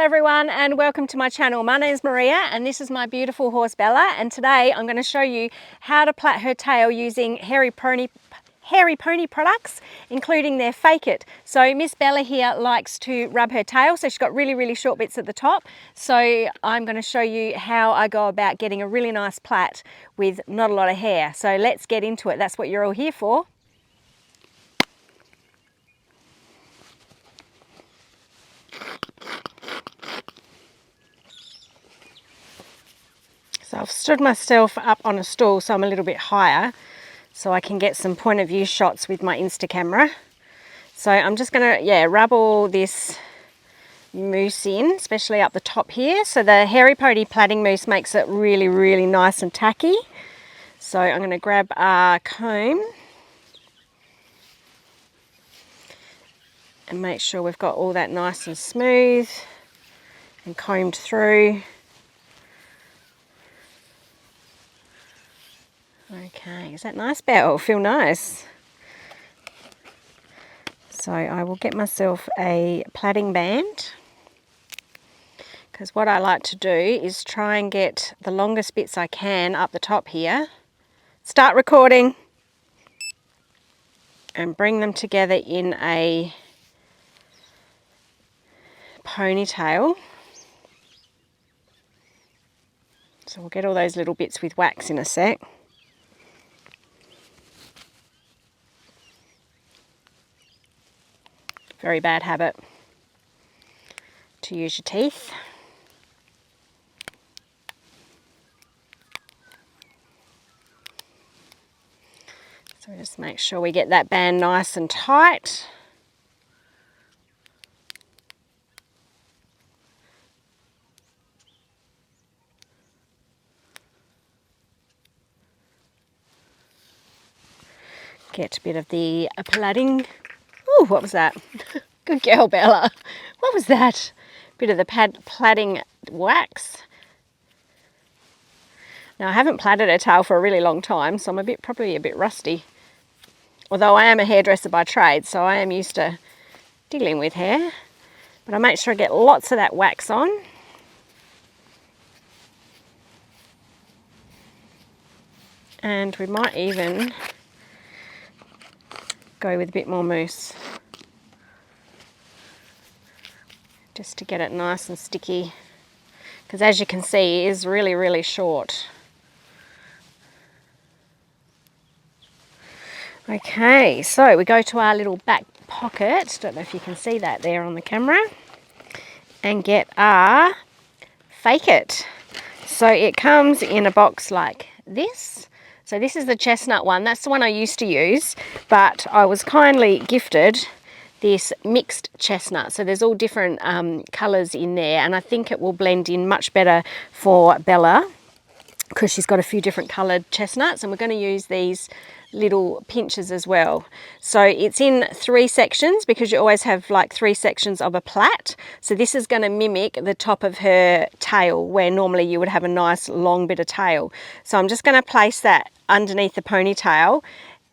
everyone and welcome to my channel. My name is Maria and this is my beautiful horse Bella, and today I'm going to show you how to plait her tail using Hairy Pony products, including their Fake It. So Miss Bella here likes to rub her tail, so she's got really short bits at the top. So I'm going to show you how I go about getting a really nice plait with not a lot of hair. So let's get into it. That's what you're all here for. So I've stood myself up on a stool so I'm a little bit higher so I can get some point of view shots with my Insta camera. So I'm just going to rub all this mousse in, especially up the top here. So the Hairy Pony plaiting mousse makes it really nice and tacky. So I'm going to grab a comb and make sure we've got all that nice and smooth and combed through. Okay, is that nice, Belle? Feel nice. So I will get myself a plaiting band, because what I like to do is try and get the longest bits I can up the top here. Start recording. And bring them together in a ponytail. So we'll get all those little bits with wax in a sec. Very bad habit to use your teeth. So just make sure we get that band nice and tight. Get a bit of the plaiting. Oh, what was that? Good girl, Bella. What was that? Bit of the plaiting wax. Now I haven't plaited her tail for a really long time, so I'm probably a bit rusty. Although I am a hairdresser by trade, so I am used to dealing with hair. But I make sure I get lots of that wax on. And we might even go with a bit more mousse, just to get it nice and sticky, because as you can see it is really short. Okay, so we go to our little back pocket, don't know if you can see that there on the camera, and get our Fake It. So it comes in a box like this. So this is the chestnut one. That's the one I used to use, but I was kindly gifted this mixed chestnut. So there's all different colours in there, and I think it will blend in much better for Bella because she's got a few different coloured chestnuts, and we're going to use these little pinches as well. So it's in 3 sections because you always have like 3 sections of a plait. So this is going to mimic the top of her tail, where normally you would have a nice long bit of tail. So I'm just going to place that underneath the ponytail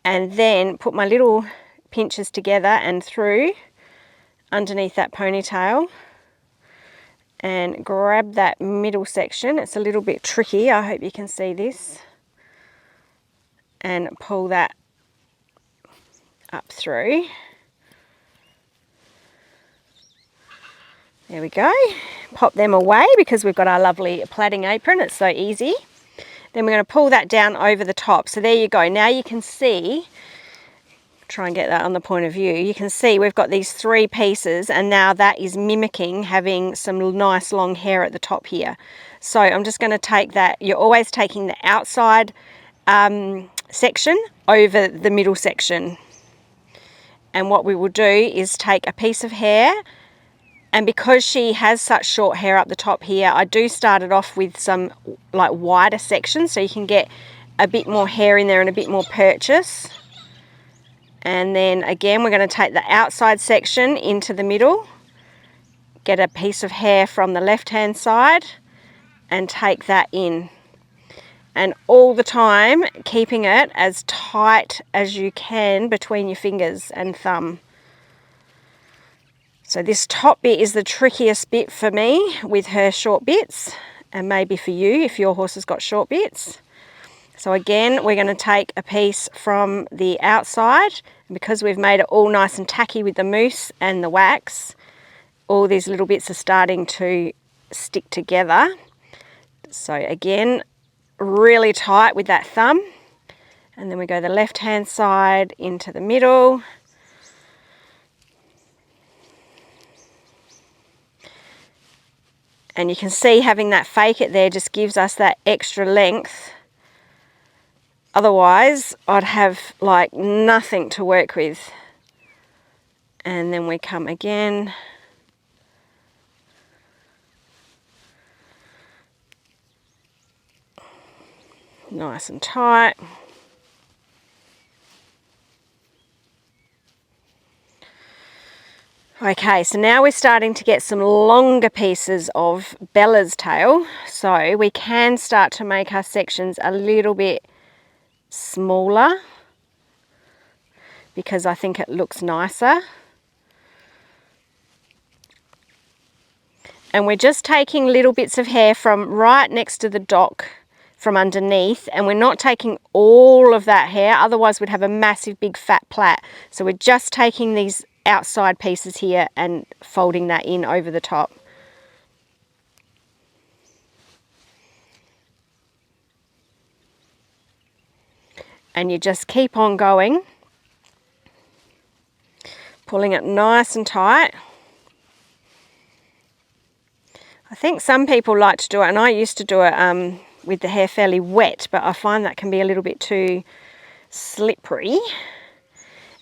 and then put my little pinches together and through underneath that ponytail and grab that middle section. It's a little bit tricky, I hope you can see this, and pull that up through. There we go. Pop them away because we've got our lovely plaiting apron. It's so easy. Then we're going to pull that down over the top. So there you go. Now you can see, try and get that on the point of view, you can see we've got these 3 pieces, and now that is mimicking having some nice long hair at the top here. So I'm just going to take that. You're always taking the outside section over the middle section, and what we will do is take a piece of hair, and because she has such short hair up the top here, I do start it off with some like wider sections so you can get a bit more hair in there and a bit more purchase. And then again we're going to take the outside section into the middle, get a piece of hair from the left hand side and take that in. And all the time keeping it as tight as you can between your fingers and thumb. So this top bit is the trickiest bit for me with her short bits, and maybe for you if your horse has got short bits. So again, we're going to take a piece from the outside, and because we've made it all nice and tacky with the mousse and the wax, all these little bits are starting to stick together. So again, really tight with that thumb, and then we go the left hand side into the middle. And you can see having that fake it there just gives us that extra length. Otherwise, I'd have like nothing to work with. And then we come again. Nice and tight. Okay, so now we're starting to get some longer pieces of Bella's tail, so we can start to make our sections a little bit smaller because I think it looks nicer. And we're just taking little bits of hair from right next to the dock from underneath, and we're not taking all of that hair, otherwise we'd have a massive big fat plait. So we're just taking these outside pieces here and folding that in over the top. And you just keep on going, pulling it nice and tight. I think some people like to do it, and I used to do it with the hair fairly wet, but I find that can be a little bit too slippery.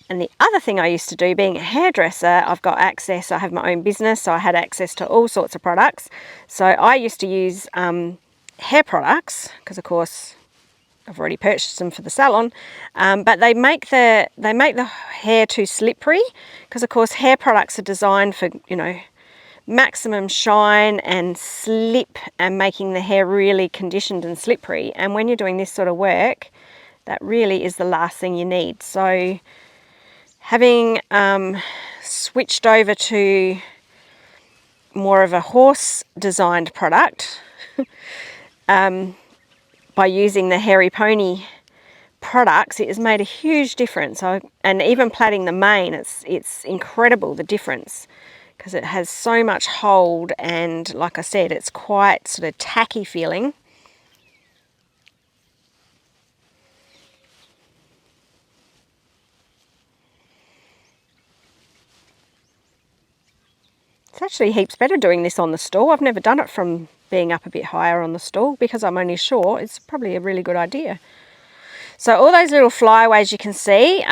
And the other thing I used to do, being a hairdresser, I've got access, I have my own business, so I had access to all sorts of products. So I used to use hair products, because of course I've already purchased them for the salon, but they make the hair too slippery, because of course hair products are designed for, you know, maximum shine and slip and making the hair really conditioned and slippery. And when you're doing this sort of work, that really is the last thing you need. So having switched over to more of a horse designed product by using the Hairy Pony products, it has made a huge difference. And even plaiting the mane, it's incredible the difference, because it has so much hold, and like I said, it's quite sort of tacky feeling. It's actually heaps better doing this on the stall. I've never done it from being up a bit higher on the stall because I'm only short. It's probably a really good idea. So all those little flyaways you can see,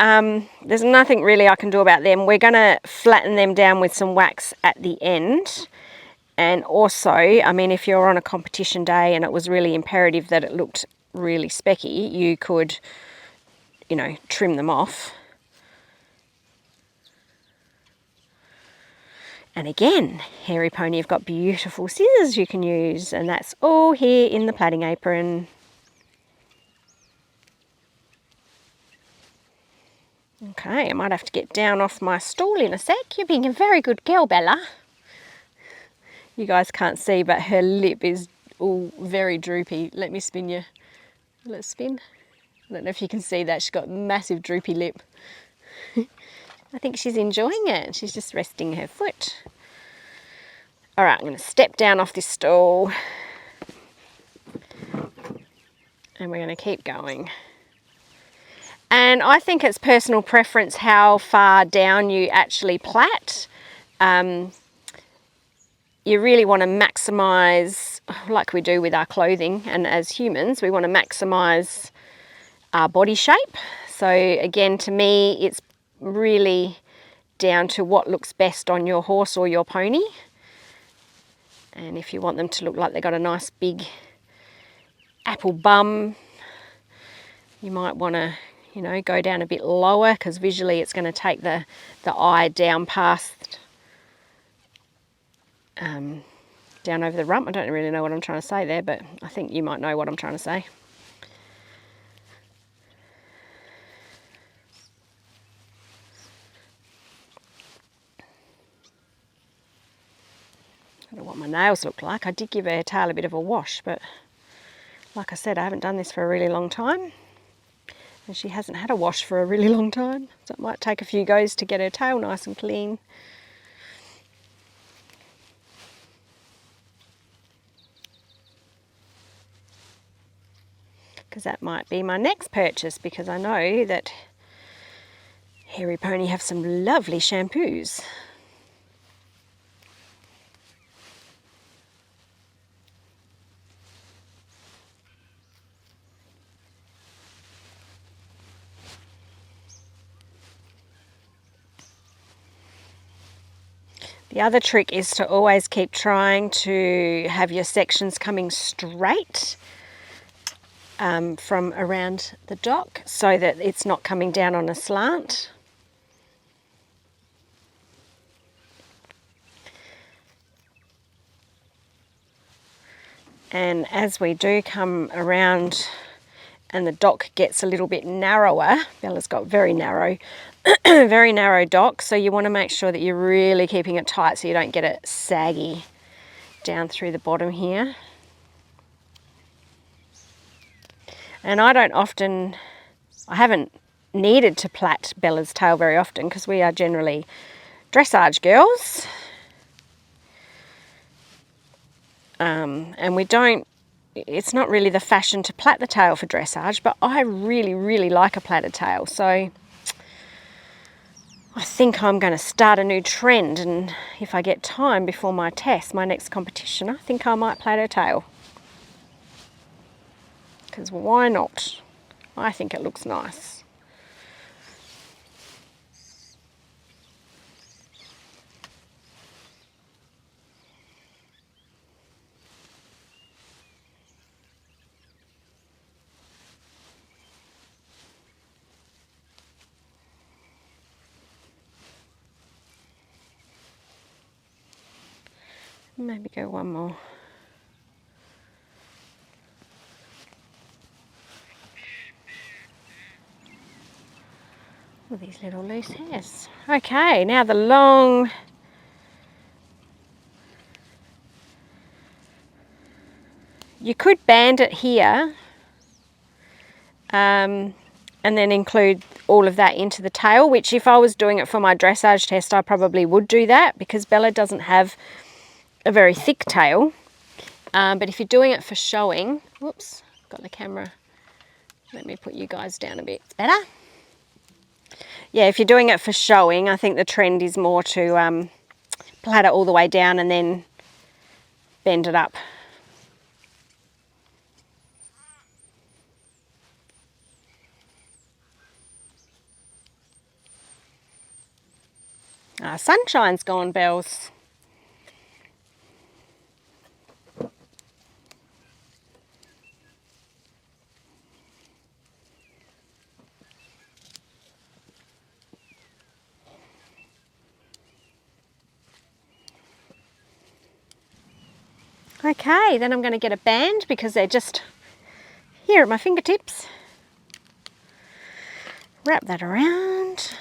there's nothing really I can do about them. We're going to flatten them down with some wax at the end. And also, I mean, if you're on a competition day and it was really imperative that it looked really specky, you could, you know, trim them off. And again, Hairy Pony have got beautiful scissors you can use, and that's all here in the plaiting apron. Okay, I might have to get down off my stool in a sec. You're being a very good girl, Bella. You guys can't see, but her lip is all very droopy. Let me spin you. Let's spin. I don't know if you can see that. She's got massive droopy lip. I think she's enjoying it. She's just resting her foot. All right, I'm going to step down off this stool. And we're going to keep going. And I think it's personal preference how far down you actually plait. You really want to maximise, like we do with our clothing, and as humans, we want to maximise our body shape. So again, to me, it's really down to what looks best on your horse or your pony. And if you want them to look like they've got a nice big apple bum, you might want to, you know, go down a bit lower, because visually it's going to take the eye down past, down over the rump. I don't really know what I'm trying to say there, but I think you might know what I'm trying to say. nails look like. I did give her tail a bit of a wash, but like I said, I haven't done this for a really long time. And she hasn't had a wash for a really long time. So it might take a few goes to get her tail nice and clean. Because that might be my next purchase, because I know that Hairy Pony have some lovely shampoos. The other trick is to always keep trying to have your sections coming straight from around the dock so that it's not coming down on a slant. And as we do come around and the dock gets a little bit narrower, Bella's got very narrow, very narrow dock, so you want to make sure that you're really keeping it tight so you don't get it saggy down through the bottom here. And I haven't needed to plait Bella's tail very often because we are generally dressage girls. And it's not really the fashion to plait the tail for dressage, but I really, really like a plaited tail. So I think I'm going to start a new trend, and if I get time before my test, my next competition, I think I might plait her tail. Because why not? I think it looks nice. Maybe go one more. All these little loose hairs. Okay, now the long... You could band it here and then include all of that into the tail, which if I was doing it for my dressage test, I probably would do that because Bella doesn't have a very thick tail. But if you're doing it for showing, whoops, got the camera. Let me put you guys down a bit. Better? Yeah, if you're doing it for showing, I think the trend is more to plait it all the way down and then bend it up. Sunshine's gone, Bells. Okay, then I'm going to get a band because they're just here at my fingertips. Wrap that around.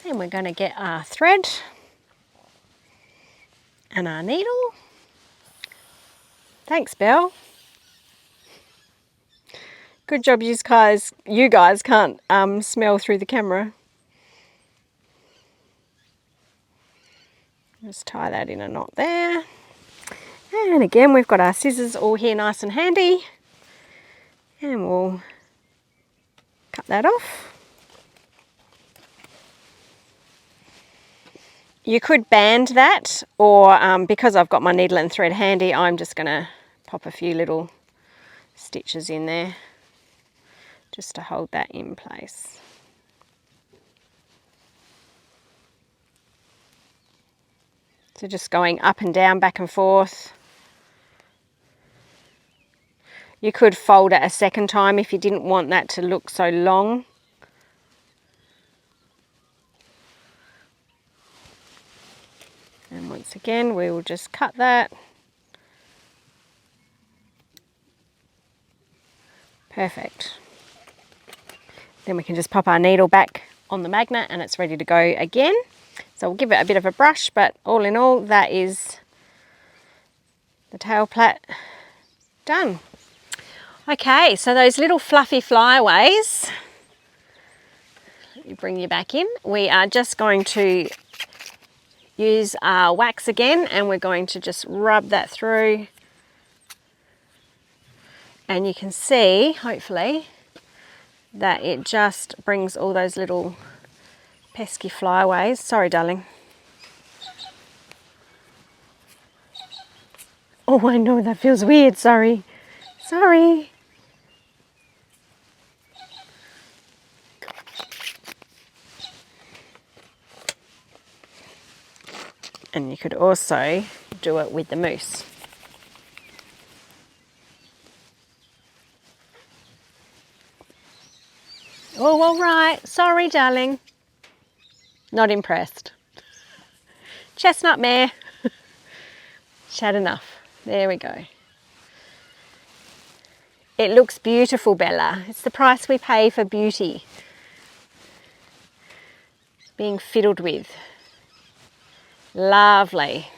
And we're going to get our thread and our needle. Thanks, Belle. Good job you guys can't smell through the camera. Just tie that in a knot there. And again, we've got our scissors all here nice and handy. And we'll cut that off. You could band that, or because I've got my needle and thread handy, I'm just going to pop a few little stitches in there just to hold that in place. So just going up and down, back and forth, You could fold it a second time if you didn't want that to look so long. And once again, we will just cut that. Perfect. Then we can just pop our needle back on the magnet and it's ready to go again. So we'll give it a bit of a brush, but all in all, that is the tail plait done. Okay, so those little fluffy flyaways, let me bring you back in. We are just going to use our wax again and we're going to just rub that through. And you can see, hopefully, that it just brings all those little pesky flyaways. Sorry, darling. Oh, I know, that feels weird, sorry. Sorry. And you could also do it with the mousse. Oh, all right. Sorry, darling. Not impressed. Chestnut mare. Chat enough. There we go. It looks beautiful, Bella. It's the price we pay for beauty. Being fiddled with. Lovely.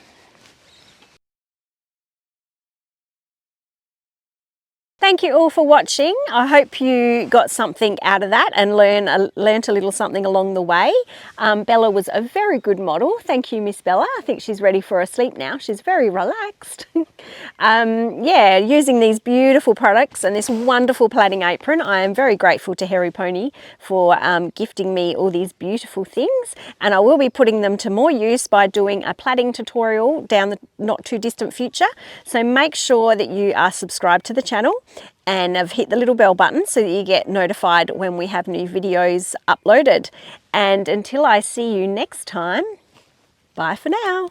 Thank you all for watching. I hope you got something out of that and learnt a little something along the way. Bella was a very good model. Thank you, Miss Bella. I think she's ready for a sleep now. She's very relaxed. Yeah, using these beautiful products and this wonderful plaiting apron, I am very grateful to Hairy Pony for gifting me all these beautiful things. And I will be putting them to more use by doing a plaiting tutorial down the not too distant future. So make sure that you are subscribed to the channel and have hit the little bell button so that you get notified when we have new videos uploaded. And until I see you next time, bye for now.